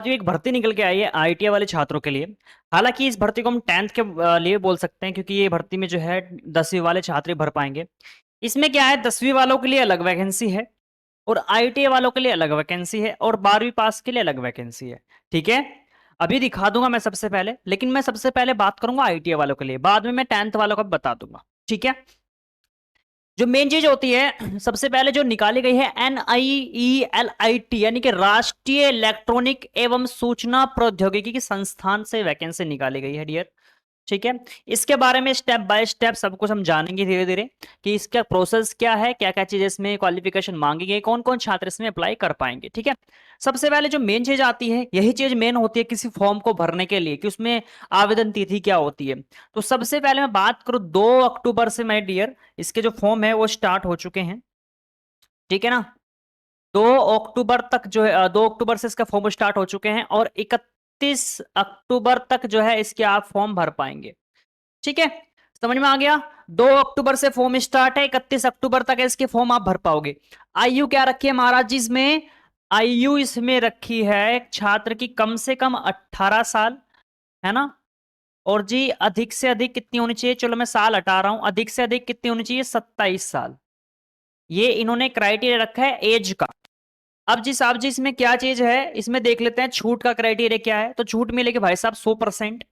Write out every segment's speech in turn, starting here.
जो एक भर्ती निकल के आई है आईटीआई वाले छात्रों के लिए। हालांकि इस भर्ती को हम 10th के लिए बोल सकते हैं, क्योंकि ये भर्ती में जो है 10वीं वाले छात्र ही भर पाएंगे। इसमें क्या है, 10वीं वालों के लिए अलग वैकेंसी है और आईटीआई वालों के लिए अलग वैकेंसी है और 12वीं पास के लिए अलग वैकेंसी है। ठीक है, अभी दिखा दूंगा मैं सबसे पहले, लेकिन मैं सबसे पहले बात करूंगा आईटीआई वालों के लिए, बाद में मैं 10th वालों का भी बता दूंगा। ठीक है, जो मेन चीज होती है सबसे पहले जो निकाली गई है NIELIT यानी कि राष्ट्रीय इलेक्ट्रॉनिक एवं सूचना प्रौद्योगिकी की संस्थान से वैकेंसी निकाली गई है डियर। ठीक है, इसके बारे में स्टेप बाय स्टेप सब कुछ हम जानेंगे धीरे धीरे कि इसका प्रोसेस क्या है, क्या क्या चीजें इसमें क्वालिफिकेशन मांगी गई, कौन कौन छात्र इसमें अप्लाई कर पाएंगे। ठीक है, सबसे पहले जो मेन चीज आती है, यही चीज मेन होती है किसी फॉर्म को भरने के लिए कि उसमें आवेदन तिथि क्या होती है। तो सबसे पहले मैं बात करूं 2 अक्टूबर से माय डियर इसके जो फॉर्म है वो स्टार्ट हो चुके हैं। ठीक है ना, 2 अक्टूबर तक जो है 2 अक्टूबर से इसका फॉर्म स्टार्ट हो चुके हैं और 31 अक्टूबर तक जो है इसके आप फॉर्म भर पाएंगे। ठीक है, समझ में आ गया। 2 अक्टूबर से फॉर्म स्टार्ट है, 31 अक्टूबर तक इसके फॉर्म आप भर पाओगे। आयु क्या रखी है महाराज जी इसमें, आयु इसमें रखी है एक छात्र की कम से कम 18 साल, है ना। और जी अधिक से अधिक कितनी होनी चाहिए, चलो मैं साल हटा रहा हूं, अधिक से अधिक कितनी होनी चाहिए, 27 साल। ये इन्होंने क्राइटेरिया रखा है एज का। अब जी साहब जी इसमें क्या चीज है, इसमें देख लेते हैं छूट का क्राइटेरिया क्या है। तो छूट मिलेगी भाई साहब 100%।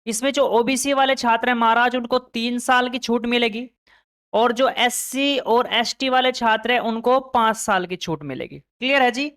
इसमें जो ओबीसी वाले छात्र हैं महाराज उनको 3 साल की छूट मिलेगी और जो एससी और एसटी वाले छात्र हैं उनको 5 साल की छूट मिलेगी। क्लियर है जी,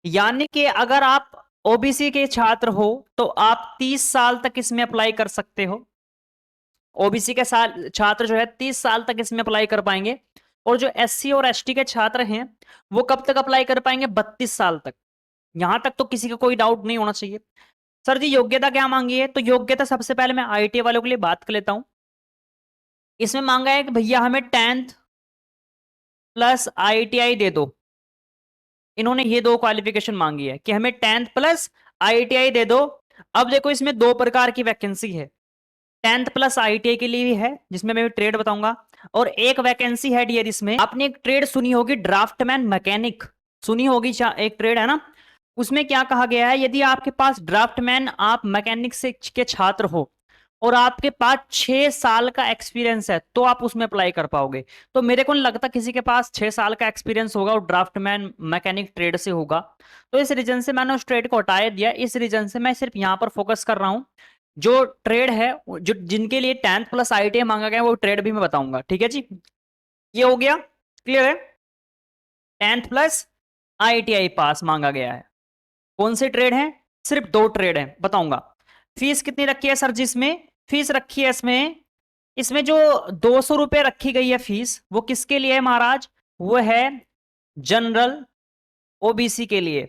यानी कि अगर आप ओबीसी के छात्र हो तो आप 30 साल तक इसमें अप्लाई कर सकते हो। ओबीसी के साल छात्र जो है 30 साल तक इसमें अप्लाई कर पाएंगे और जो एससी और एसटी के छात्र हैं वो कब तक अप्लाई कर पाएंगे, 32 साल तक। यहां तक तो किसी का कोई डाउट नहीं होना चाहिए। सर जी योग्यता क्या मांगी है, तो योग्यता सबसे पहले मैं आईटीआई वालों के लिए बात कर लेता हूं। इसमें मांगा है कि भैया हमें 10th प्लस आईटीआई दे दो। इन्होंने ये 2 क्वालिफिकेशन मांगी है कि हमें 10th प्लस आईटीआई दे दो। अब देखो इसमें 2 प्रकार की वैकेंसी है, 10th प्लस आईटीआई के लिए भी है जिसमें मैं ट्रेड बताऊंगा, और एक वैकेंसी है डियर इसमें आपने एक ट्रेड सुनी होगी ड्राफ्टमैन मैकेनिक, सुनी होगी एक ट्रेड है ना। उसमें क्या कहा गया है, यदि आपके पास ड्राफ्टमैन आप मैकेनिक से के छात्र हो और आपके पास 6 साल का एक्सपीरियंस है तो आप उसमें अप्लाई कर पाओगे। तो मेरे को नहीं लगता किसी के पास 6 साल का एक्सपीरियंस होगा और ड्राफ्टमैन मैकेनिक ट्रेड से होगा। तो इस रीजन से मैंने उस ट्रेड को हटा दिया, इस रीजन से मैं सिर्फ यहां पर फोकस कर रहा हूं। जो ट्रेड है जो जिनके लिए 10th प्लस आईटीआई मांगा गया है वो ट्रेड भी मैं बताऊंगा। ठीक है जी, ये हो गया क्लियर है। 10th प्लस आईटीआई पास मांगा गया है। कौन से ट्रेड हैं, सिर्फ 2 ट्रेड हैं, बताऊंगा। फीस कितनी रखी है सर जी इसमें, फीस रखी है इसमें, इसमें जो 200 रुपए रखी गई है फीस वो किसके लिए है महाराज, वो है जनरल ओबीसी के लिए,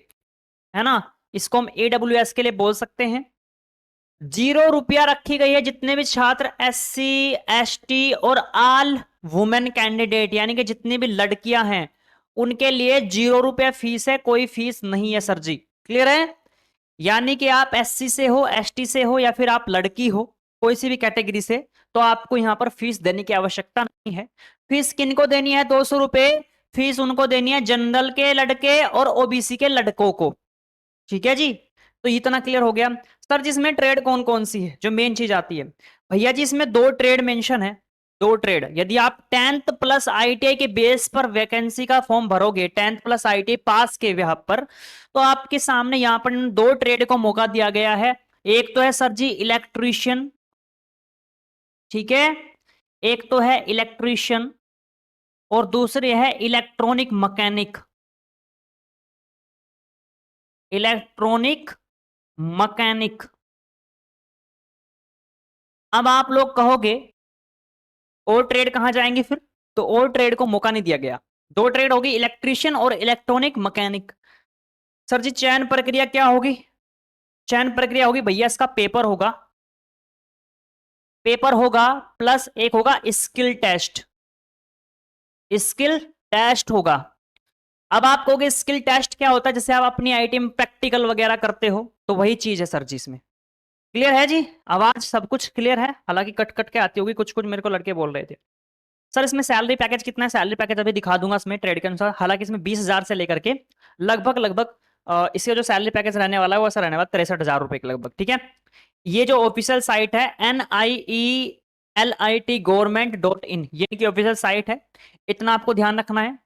है ना। इसको हम एडब्ल्यूएस के लिए बोल सकते हैं। 0 रुपया रखी गई है जितने भी छात्र एससी एसटी और ऑल वुमेन कैंडिडेट यानी कि जितनी भी लड़कियां हैं उनके लिए 0 रुपया फीस है, कोई फीस नहीं है सर जी। क्लियर है, यानी कि आप एससी से हो एसटी से हो या फिर आप लड़की हो कोई सी भी कैटेगरी से, तो आपको यहां पर फीस देने की आवश्यकता नहीं है। फीस किनको देनी है, 200 रुपए फीस उनको देनी है जनरल के लड़के और ओबीसी के लड़कों को। ठीक है जी, तो इतना क्लियर हो गया। सर जिसमें ट्रेड कौन कौन सी है, जो मेन चीज आती है भैया जी इसमें 2 ट्रेड मेंशन है। 2 ट्रेड, यदि आप 10th प्लस आईटीआई के बेस पर वैकेंसी का फॉर्म भरोगे 10th प्लस आईटीआई पास के यहाँ पर, तो आपके सामने यहाँ पर 2 ट्रेड को मौका दिया गया है। एक तो है सर जी इलेक्ट्रीशियन, ठीक है, एक तो है इलेक्ट्रीशियन और दूसरे है इलेक्ट्रॉनिक मैकेनिक। Electronic mechanic. अब आप लोग कहोगे और ट्रेड कहां जाएंगे फिर, तो और ट्रेड को मौका नहीं दिया गया। 2 ट्रेड होगी इलेक्ट्रीशियन और इलेक्ट्रॉनिक मैकेनिक। सर जी चयन प्रक्रिया क्या होगी, चयन प्रक्रिया होगी भैया इसका पेपर होगा, पेपर होगा प्लस एक होगा स्किल टेस्ट, स्किल टेस्ट होगा। अब आप कहोगे स्किल टेस्ट क्या होता है, जैसे आप अपनी आईटी में प्रैक्टिकल वगैरह करते हो तो वही चीज है सर जी इसमें। क्लियर है जी, आवाज सब कुछ क्लियर है, हालांकि कट कट के आती होगी, कुछ कुछ मेरे को लड़के बोल रहे थे। सर इसमें सैलरी पैकेज कितना है, सैलरी पैकेज अभी दिखा दूंगा इसमें ट्रेड के अनुसार। हालांकि इसमें 20,000 से लेकर के लगभग लगभग इसका जो सैलरी पैकेज रहने वाला है वो ऐसा रहने वाला 63,000 रुपए के लगभग, ठीक है। ये जो ऑफिशियल साइट है NIELIT government.in, ये इनकी ऑफिशियल साइट है, इतना आपको ध्यान रखना है,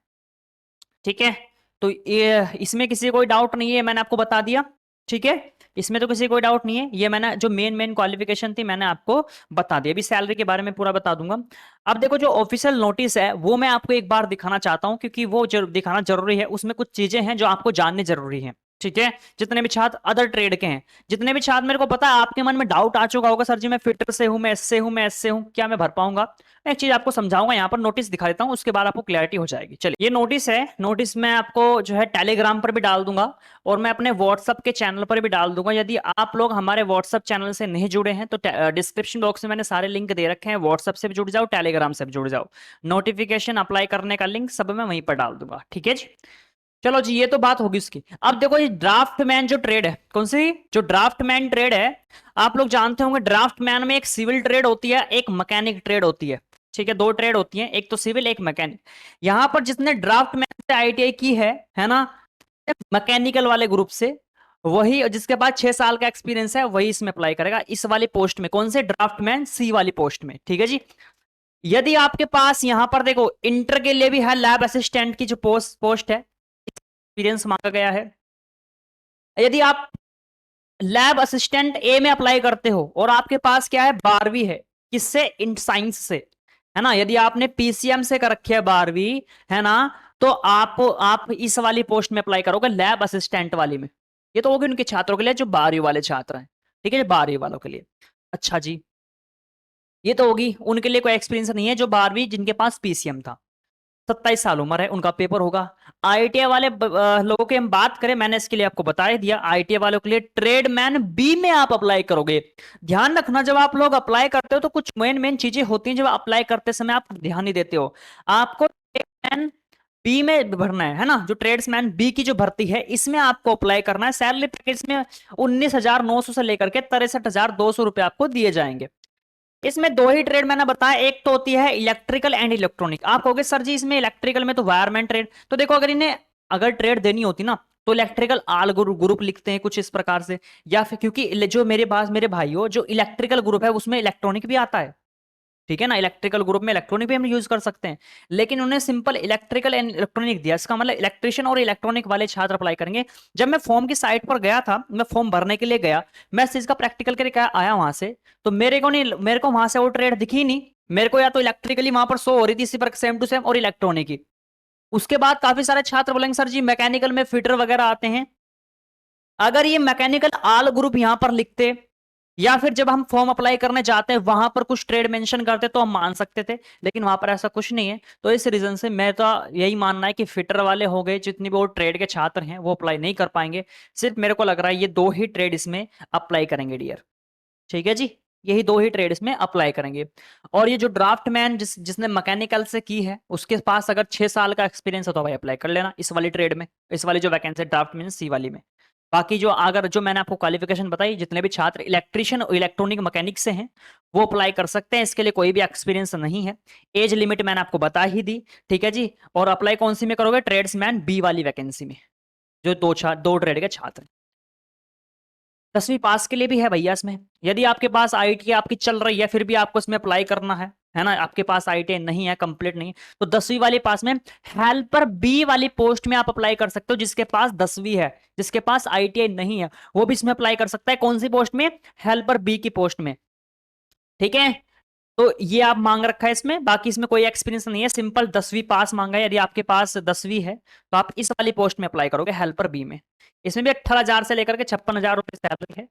ठीक है। तो ये इसमें किसी को कोई डाउट नहीं है, मैंने आपको बता दिया, ठीक है। इसमें तो किसी को कोई डाउट नहीं है, ये मैंने जो मेन क्वालिफिकेशन थी मैंने आपको बता दी। अभी सैलरी के बारे में पूरा बता दूंगा। अब देखो जो ऑफिशियल नोटिस है वो मैं आपको एक बार दिखाना चाहता हूं, क्योंकि वो दिखाना जरूरी है, उसमें कुछ चीजें हैं जो आपको जाननी जरूरी है, ठीक है। जितने भी छात्र अदर ट्रेड के हैं, जितने भी छात्र, मेरे को पता है आपके मन में डाउट आ चुका होगा, सर जी मैं फिटर से हूं, मैं एस से हूं, मैं एस से हूं, क्या मैं भर पाऊंगा। मैं एक चीज आपको समझाऊंगा, यहाँ पर नोटिस दिखा देता हूँ, उसके बाद आपको क्लैरिटी हो जाएगी। चलिए, ये नोटिस है, नोटिस मैं आपको जो है टेलीग्राम पर भी डाल दूंगा और मैं अपने व्हाट्सअप के चैनल पर भी डाल दूंगा। यदि आप लोग हमारे व्हाट्सअप चैनल से नहीं जुड़े हैं तो डिस्क्रिप्शन बॉक्स में मैंने सारे लिंक दे रखे हैं, व्हाट्सअप से भी जुड़ जाओ, टेलीग्राम से भी जुड़ जाओ, नोटिफिकेशन अप्लाई करने का लिंक सब मैं वहीं पर डाल दूंगा, ठीक है जी। चलो जी, ये तो बात होगी उसकी। अब देखो ये ड्राफ्टमैन जो ट्रेड है, कौन सी, जो ड्राफ्टमैन ट्रेड है, आप लोग जानते होंगे ड्राफ्टमैन में एक सिविल ट्रेड होती है, एक मैकेनिक ट्रेड होती है, ठीक है। दो ट्रेड होती हैं, एक तो सिविल एक मैकेनिक। यहां पर जिसने ड्राफ्टमैन से ITI की है ना, मैकेनिकल वाले ग्रुप से, वही जिसके पास 6 साल का एक्सपीरियंस है वही इसमें अप्लाई करेगा, इस वाली पोस्ट में। कौन से, ड्राफ्टमैन सी वाली पोस्ट में, ठीक है जी। यदि आपके पास यहां पर देखो इंटर के लिए भी है, लैब असिस्टेंट की जो पोस्ट है, एक्सपीरियंस मांगा गया है। यदि आप लैब असिस्टेंट ए में अप्लाई करते हो और आपके पास क्या है, 12वीं है, किससे, इन साइंस से, है ना। यदि आपने PCM से कर रखी है 12वीं, है ना, तो आप इस वाली पोस्ट में अप्लाई करोगे, लैब असिस्टेंट वाली में। ये तो होगी उनके छात्रों के लिए जो 12वीं वाले छात्र हैं, ठीक है, 12वीं वालों के लिए। अच्छा जी, ये तो होगी उनके लिए, कोई एक्सपीरियंस नहीं है, जो 12वीं जिनके पास PCM था, 27 साल उम्र है, उनका पेपर होगा। ITI वाले लोगों की हम बात करें, मैंने इसके लिए आपको बता ही दिया, ITI वालों के लिए ट्रेडमैन बी में आप अप्लाई करोगे। ध्यान रखना, जब आप लोग अप्लाई करते हो तो कुछ मेन चीजें होती हैं, जब अप्लाई करते समय आप ध्यान नहीं देते हो। आपको ट्रेडमैन बी में भरना है ना, जो ट्रेड्समैन बी की जो भर्ती है इसमें आपको अप्लाई करना है। सैलरी पैकेज में 19,900 से लेकर के 63,200 रुपए आपको दिए जाएंगे। इसमें दो ही ट्रेड मैंने बताया, एक तो होती है इलेक्ट्रिकल एंड इलेक्ट्रॉनिक। आप कहोगे सर जी इसमें इलेक्ट्रिकल में तो वायरमैन ट्रेड, तो देखो अगर इन्हें अगर ट्रेड देनी होती ना तो इलेक्ट्रिकल आल ग्रुप लिखते हैं कुछ इस प्रकार से, या फिर क्योंकि जो मेरे पास मेरे भाइयों जो इलेक्ट्रिकल ग्रुप है उसमें इलेक्ट्रॉनिक भी आता है, ठीक है ना। इलेक्ट्रिकल ग्रुप में इलेक्ट्रॉनिक भी हम यूज कर सकते हैं, लेकिन उन्हें सिंपल इलेक्ट्रिकल एंड इलेक्ट्रॉनिक दिया, इसका मतलब इलेक्ट्रिशियन और इलेक्ट्रॉनिक वाले छात्र अप्लाई करेंगे। जब मैं फॉर्म की साइट पर गया था, मैं फॉर्म भरने के लिए गया, मैं इस चीज का प्रैक्टिकल करके आया वहां से, तो मेरे को वहां से वो ट्रेड दिखी नहीं। मेरे को या तो इलेक्ट्रिकली वहां पर शो हो रही थी इसी पर सेम टू सेम, और इलेक्ट्रॉनिक ही। उसके बाद काफी सारे छात्र बोलेंगे सर जी मैकेनिकल में फिटर वगैरह आते हैं। अगर ये मैकेनिकल आल ग्रुप यहां पर लिखते, या फिर जब हम फॉर्म अप्लाई करने जाते हैं वहां पर कुछ ट्रेड मेंशन करते तो हम मान सकते थे, लेकिन वहां पर ऐसा कुछ नहीं है। तो इस रीजन से मैं तो यही मानना है कि फिटर वाले हो गए, जितनी भी वो ट्रेड के छात्र हैं वो अप्लाई नहीं कर पाएंगे। सिर्फ मेरे को लग रहा है ये दो ही ट्रेड इसमें अप्लाई करेंगे डियर, ठीक है जी। यही दो ही ट्रेड इसमें अप्लाई करेंगे। और ये जो ड्राफ्टमैन जिसने मैकेनिकल से की है उसके पास अगर 6 साल का एक्सपीरियंस हो तो भाई अप्लाई कर लेना इस वाली ट्रेड में, इस वाली जो वैकेंसी है ड्राफ्टमैन सी वाली में। बाकी जो अगर जो मैंने आपको क्वालिफिकेशन बताई, जितने भी छात्र इलेक्ट्रिशियन और इलेक्ट्रॉनिक मैकेनिक से हैं वो अप्लाई कर सकते हैं, इसके लिए कोई भी एक्सपीरियंस नहीं है। एज लिमिट मैंने आपको बता ही दी, ठीक है जी। और अप्लाई कौन सी में करोगे, ट्रेड्समैन बी वाली वैकेंसी में, जो दो ट्रेड के छात्र हैं। 10वीं पास के लिए भी है भैया इसमें। यदि आपके पास IIT आपकी चल रही है फिर भी आपको इसमें अप्लाई करना है ना, आपके पास IIT नहीं है, कंप्लीट नहीं है, तो 10वीं वाले पास में हेल्पर बी वाली पोस्ट में आप अप्लाई कर सकते हो। जिसके पास 10वीं है, जिसके पास IIT नहीं है वो भी इसमें अप्लाई कर सकता है। कौन सी पोस्ट में, हेल्पर बी की पोस्ट में, ठीक है। तो ये आप मांग रखा है इसमें, बाकी इसमें कोई एक्सपीरियंस नहीं है, सिंपल 10वीं पास मांगा है। यदि आपके पास 10वीं है तो आप इस वाली पोस्ट में अप्लाई करोगे, हेल्पर बी में। इसमें भी 18,000 से लेकर के 56,000 रुपए सैलरी है।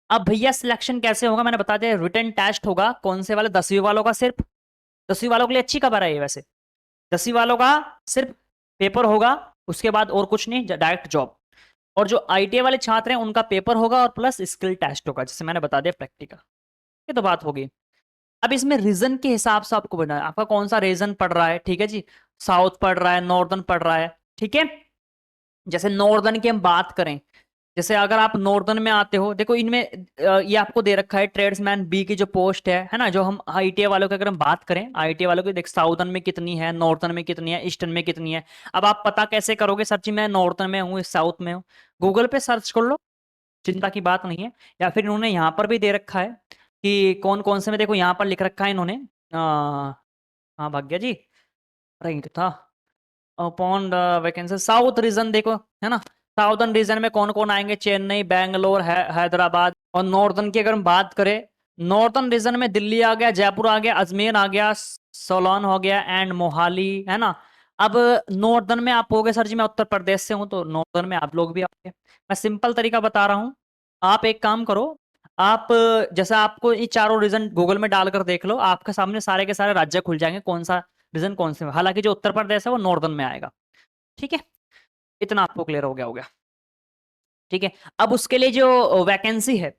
अब भैया सिलेक्शन कैसे होगा, मैंने बता दिया, रिटन टेस्ट होगा। कौन से वाले, 10वीं वालों का सिर्फ, 10वीं वालों के लिए अच्छी खबर है ये वैसे। 10वीं वालों का सिर्फ पेपर होगा, उसके बाद और कुछ नहीं, डायरेक्ट जॉब। और जो ITI वाले छात्र हैं उनका पेपर होगा और प्लस स्किल टेस्ट होगा, जैसे मैंने बता दिया प्रैक्टिकल। ये तो बात होगी। अब इसमें रीजन के हिसाब से आपको बनाना है, आपका कौन सा रीजन पड़ रहा है, ठीक है जी। साउथ पड़ रहा है, नॉर्दर्न पड़ रहा है, ठीक है। जैसे नॉर्दर्न की हम बात करें, जैसे अगर आप नॉर्दर्न में आते हो, देखो इनमें ये आपको दे रखा है ट्रेड्समैन बी की जो पोस्ट है ना। जो हम ITI वालों की अगर हम बात करें, ITI वालों की देख साउदर्न में कितनी है, नॉर्दर्न में कितनी है, ईस्टर्न में कितनी है। अब आप पता कैसे करोगे सर जी मैं नॉर्दर्न में हूँ साउथ में हूँ, गूगल पे सर्च कर लो, चिंता की बात नहीं है। या फिर इन्होंने यहाँ पर भी दे रखा है कि कौन कौन से में, देखो यहाँ पर लिख रखा है इन्होंने, हाँ भाग्य जी, रही तो था, upon the vacancy south region देखो, है ना, साउथर्न रीजन में कौन कौन आएंगे, चेन्नई, बैंगलोर, हैदराबाद। और नॉर्दर्न की अगर हम बात करें, नॉर्दर्न रीजन में दिल्ली आ गया, जयपुर आ गया, अजमेर आ गया, सोलन हो गया एंड मोहाली, है ना। अब नॉर्दर्न में आप होगे सर जी मैं उत्तर प्रदेश से हूं, तो नॉर्दर्न में आप लोग भी आओगे। मैं सिंपल तरीका बता रहा हूं, आप एक काम करो, आप जैसे आपको ये चारों रीजन गूगल में डालकर देख लो, आपके सामने सारे के सारे राज्य खुल जाएंगे, कौन सा रीजन कौन से में। हालांकि जो उत्तर प्रदेश है वो नॉर्दर्न में आएगा, ठीक है, इतना आपको क्लियर हो गया होगा, ठीक है। अब उसके लिए जो वैकेंसी है,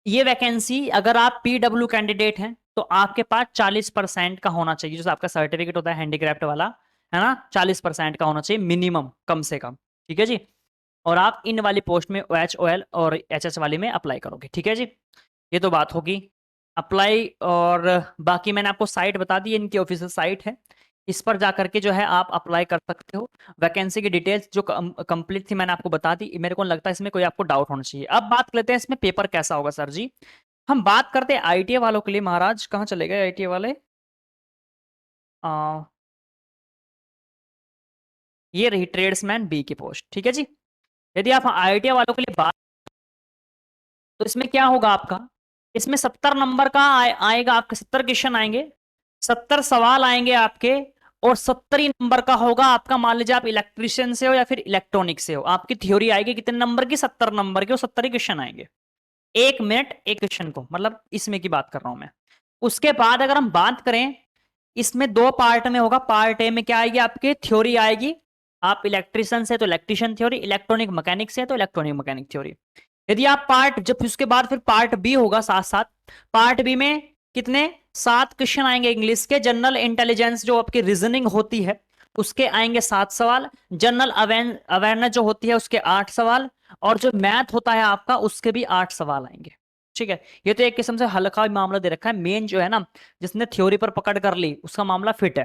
ये वैकेंसी अगर आप पीडब्ल्यू कैंडिडेट हैं तो आपके पास 40% का होना चाहिए, जो आपका सर्टिफिकेट होता है हैंडीक्राफ्ट वाला, है ना, 40% का होना चाहिए मिनिमम, कम से कम, ठीक है जी। और आप इन वाली पोस्ट में OH, OL और HS वाली में अप्लाई करोगे, ठीक है जी। ये तो बात होगी अप्लाई। और बाकी मैंने आपको साइट बता दी, इनकी ऑफिशियल साइट है, इस पर जाकर के जो है आप अप्लाई कर सकते हो। वैकेंसी की डिटेल्स जो कंप्लीट थी मैंने आपको बता दी, मेरे को लगता है इसमें कोई आपको डाउट होना चाहिए। अब बात कर लेते हैं इसमें पेपर कैसा होगा सर जी। हम बात करते हैं ITA वालों के लिए, महाराज कहाँ चले गए ITA वाले, आ, ये रही ट्रेड्समैन बी की पोस्ट, ठीक है जी। यदि आप ITA वालों के लिए बात, तो इसमें क्या होगा आपका, इसमें 70 नंबर का आएगा, आपके 70 क्वेश्चन आएंगे, 70 सवाल आएंगे आपके, और 70 ही नंबर का होगा आपका। मान लीजिए आप इलेक्ट्रिशियन से हो या फिर इलेक्ट्रॉनिक से हो, आपकी थ्योरी आएगी कितने नंबर की, 70 नंबर की, और 70 ही क्वेश्चन आएंगे, 1 मिनट एक क्वेश्चन को, मतलब इसमें की बात कर रहा हूं मैं। उसके बाद अगर हम बात करें, इसमें 2 पार्ट में होगा। पार्ट ए में क्या आएगी, आपकी थ्योरी आएगी, आप इलेक्ट्रिशियन से तो इलेक्ट्रिशियन थ्योरी, इलेक्ट्रॉनिक मैकेनिक से तो इलेक्ट्रॉनिक मैकेनिक थ्योरी। यदि आप पार्ट, जब उसके बाद फिर पार्ट बी होगा साथ साथ, पार्ट बी में कितने 7 क्वेश्चन आएंगे इंग्लिश के, जनरल इंटेलिजेंस जो आपकी रीजनिंग होती है उसके आएंगे 7 सवाल, जनरल अवेयरनेस जो होती है उसके 8 सवाल, और जो मैथ होता है आपका उसके भी 8 सवाल आएंगे, ठीक है। ये तो एक किस्म से हल्का मामला दे रखा है, मेन जो है ना, जिसने थ्योरी पर पकड़ कर ली उसका मामला फिट है,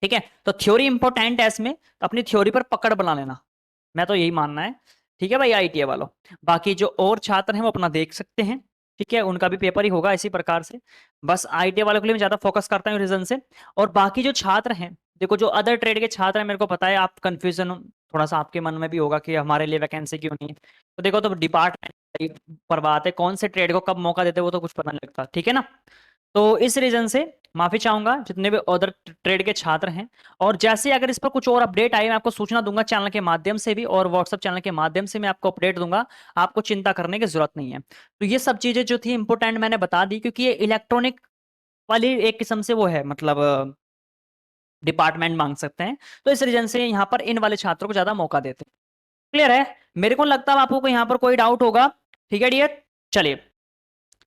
ठीक है। तो थ्योरी इंपॉर्टेंट है इसमें, तो अपनी थ्योरी पर पकड़ बना लेना, मैं तो यही मानना है, ठीक है भाई ITA वालों। बाकी जो और छात्र हैं वो अपना देख सकते हैं, ठीक है, उनका भी पेपर ही होगा इसी प्रकार से। बस ITA वालों के लिए मैं ज्यादा फोकस करता हूँ रीजन से। और बाकी जो छात्र हैं, देखो जो अदर ट्रेड के छात्र हैं, मेरे को पता है आप कंफ्यूजन थोड़ा सा आपके मन में भी होगा कि हमारे लिए वैकेंसी क्यों नहीं है। तो देखो, तो डिपार्टमेंट पर बात है, कौन से ट्रेड को कब मौका देते हैं वो तो कुछ पता नहीं लगता, ठीक है ना। तो इस रीजन से माफी चाहूंगा जितने भी अदर ट्रेड के छात्र हैं। और जैसे अगर इस पर कुछ और अपडेट आई मैं आपको सूचना दूंगा चैनल के माध्यम से भी, और व्हाट्सएप चैनल के माध्यम से मैं आपको अपडेट दूंगा, आपको चिंता करने की जरूरत नहीं है। तो ये सब चीजें जो थी इंपोर्टेंट मैंने बता दी, क्योंकि ये इलेक्ट्रॉनिक वाली एक किस्म से वो है, मतलब डिपार्टमेंट मांग सकते हैं, तो इस रीजन से यहाँ पर इन वाले छात्रों को ज्यादा मौका देते हैं। क्लियर है, मेरे को लगता है आपको यहाँ पर कोई डाउट होगा, ठीक है डियर। चलिए,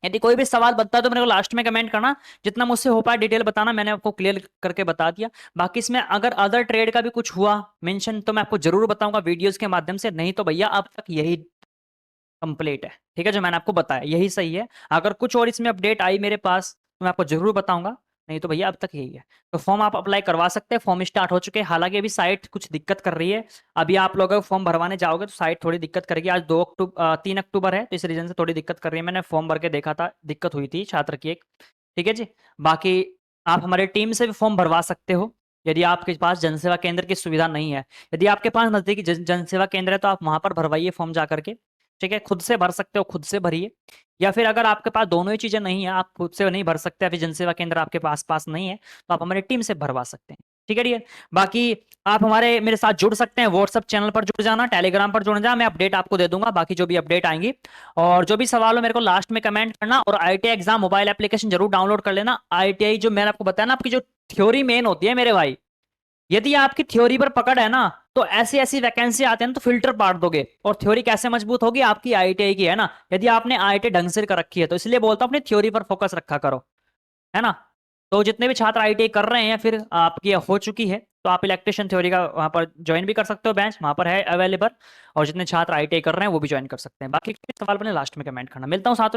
यदि कोई भी सवाल बनता है तो मेरे को लास्ट में कमेंट करना, जितना मुझसे हो पाए डिटेल बताना, मैंने आपको क्लियर करके बता दिया। बाकी इसमें अगर अदर ट्रेड का भी कुछ हुआ मेंशन तो मैं आपको जरूर बताऊंगा वीडियोस के माध्यम से, नहीं तो भैया अब तक यही कंप्लीट है, ठीक है, जो मैंने आपको बताया यही सही है। अगर कुछ और इसमें अपडेट आई मेरे पास तो मैं आपको जरूर बताऊंगा, नहीं तो भैया अब तक यही है। तो फॉर्म आप अप्लाई करवा सकते हैं, फॉर्म स्टार्ट हो चुके हैं, हालांकि अभी साइट कुछ दिक्कत कर रही है। अभी आप लोग अगर फॉर्म भरवाने जाओगे तो साइट थोड़ी दिक्कत करेगी, आज 3 अक्टूबर है तो इस रीजन से थोड़ी दिक्कत कर रही है। मैंने फॉर्म भर के देखा था, दिक्कत हुई थी छात्र की एक, ठीक है जी। बाकी आप हमारे टीम से भी फॉर्म भरवा सकते हो, यदि आपके पास जनसेवा केंद्र की सुविधा नहीं है। यदि आपके पास नजदीकी जनसेवा केंद्र है तो आप वहां पर भरवाइए फॉर्म जा करके, ठीक है, खुद से भर सकते हो, खुद से भरिए। या फिर अगर आपके पास दोनों ही चीजें नहीं है, आप खुद से नहीं भर सकते, फिर जनसेवा केंद्र आपके पास नहीं है, तो आप हमारी टीम से भरवा सकते हैं, ठीक है डियर। बाकी आप हमारे मेरे साथ जुड़ सकते हैं, व्हाट्सएप चैनल पर जुड़ जाना, टेलीग्राम पर जुड़ जाना, मैं अपडेट आपको दे दूंगा बाकी जो भी अपडेट आएंगी। और जो भी सवाल हो मेरे को लास्ट में कमेंट करना। और ITI एग्जाम मोबाइल एप्लीकेशन जरूर डाउनलोड कर लेना। ITI जो मैंने आपको बताया ना, आपकी जो थ्योरी मेन होती है मेरे भाई, यदि आपकी थ्योरी पर पकड़ है ना, तो ऐसी ऐसी वैकेंसी आते हैं ना तो फिल्टर पाड़ दोगे। और थ्योरी कैसे मजबूत होगी, आपकी ITI की, है ना। यदि आपने ITI ढंग से कर रखी है तो इसलिए बोलता हूं अपनी थ्योरी पर फोकस रखा करो, है ना। तो जितने भी छात्र ITI कर रहे हैं, फिर आपकी हो चुकी है, तो आप इलेक्ट्रिशियन थ्योरी का वहां पर ज्वाइन भी कर सकते हो, बेंच वहां पर है अवेलेबल। और जितने छात्र ITI कर रहे हैं वो भी ज्वाइन कर सकते हैं। बाकी सवाल अपने लास्ट में कमेंट करना। मिलता हूँ साथ